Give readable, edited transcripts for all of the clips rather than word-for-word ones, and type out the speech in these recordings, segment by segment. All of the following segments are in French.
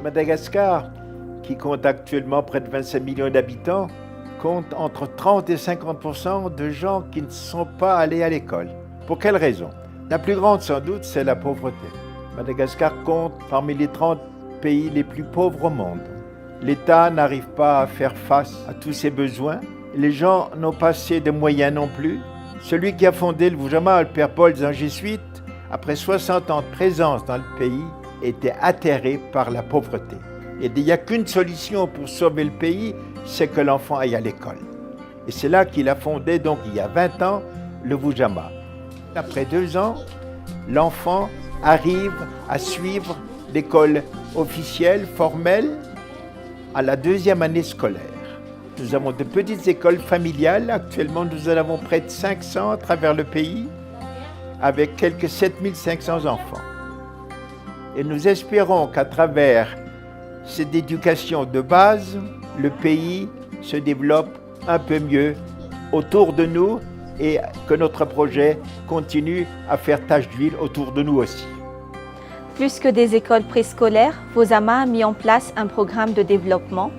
Madagascar, qui compte actuellement près de 25 millions d'habitants, compte entre 30 et 50% de gens qui ne sont pas allés à l'école. Pour quelle raison? La plus grande, sans doute, c'est la pauvreté. Madagascar compte parmi les 30 pays les plus pauvres au monde. L'État n'arrive pas à faire face à tous ses besoins. Les gens n'ont pas assez de moyens non plus. Celui qui a fondé le Vujama, le père Paul, un jésuite, après 60 ans de présence dans le pays, était atterré par la pauvreté. Et il n'y a qu'une solution pour sauver le pays, c'est que l'enfant aille à l'école. Et c'est là qu'il a fondé, donc il y a 20 ans, le Vujama. Après 2 ans, l'enfant arrive à suivre l'école officielle, formelle, à la 2e année scolaire. Nous avons de petites écoles familiales. Actuellement, nous en avons près de 500 à travers le pays, avec quelques 7500 enfants. Et nous espérons qu'à travers cette éducation de base, le pays se développe un peu mieux autour de nous et que notre projet continue à faire tache d'huile autour de nous aussi. Plus que des écoles préscolaires, Vujama a mis en place un programme de développement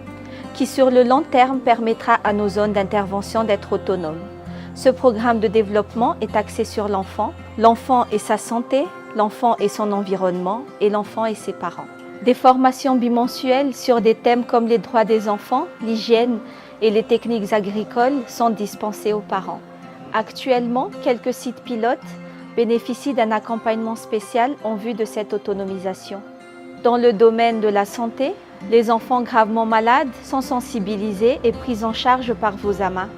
qui sur le long terme permettra à nos zones d'intervention d'être autonomes. Ce programme de développement est axé sur l'enfant et sa santé, l'enfant et son environnement et l'enfant et ses parents. Des formations bimensuelles sur des thèmes comme les droits des enfants, l'hygiène et les techniques agricoles sont dispensées aux parents. Actuellement, quelques sites pilotes bénéficient d'un accompagnement spécial en vue de cette autonomisation. Dans le domaine de la santé, les enfants gravement malades sont sensibilisés et pris en charge par Vujama.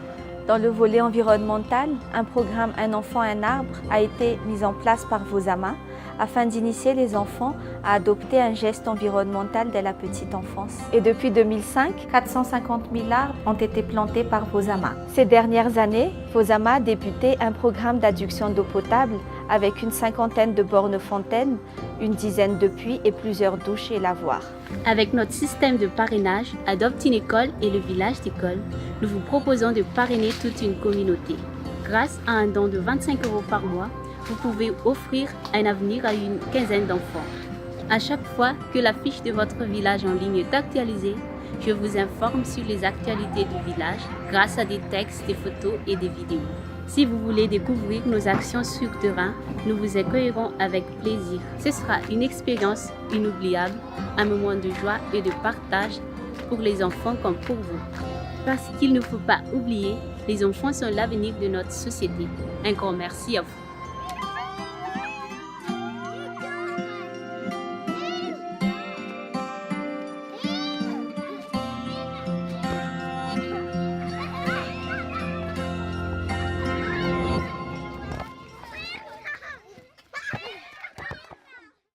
Dans le volet environnemental, un programme Un enfant, un arbre a été mis en place par Vujama afin d'initier les enfants à adopter un geste environnemental dès la petite enfance. Et depuis 2005, 450 000 arbres ont été plantés par Vujama. Ces dernières années, Vujama a débuté un programme d'adduction d'eau potable avec une 50aine de bornes fontaines, une dizaine de puits et plusieurs douches et lavoirs. Avec notre système de parrainage, Adopte une école et le village d'école, nous vous proposons de parrainer toute une communauté. Grâce à un don de 25 € par mois, vous pouvez offrir un avenir à une quinzaine d'enfants. À chaque fois que la fiche de votre village en ligne est actualisée, je vous informe sur les actualités du village grâce à des textes, des photos et des vidéos. Si vous voulez découvrir nos actions sur terrain, nous vous accueillerons avec plaisir. Ce sera une expérience inoubliable, un moment de joie et de partage pour les enfants comme pour vous. Parce qu'il ne faut pas oublier, les enfants sont l'avenir de notre société. Un grand merci à vous.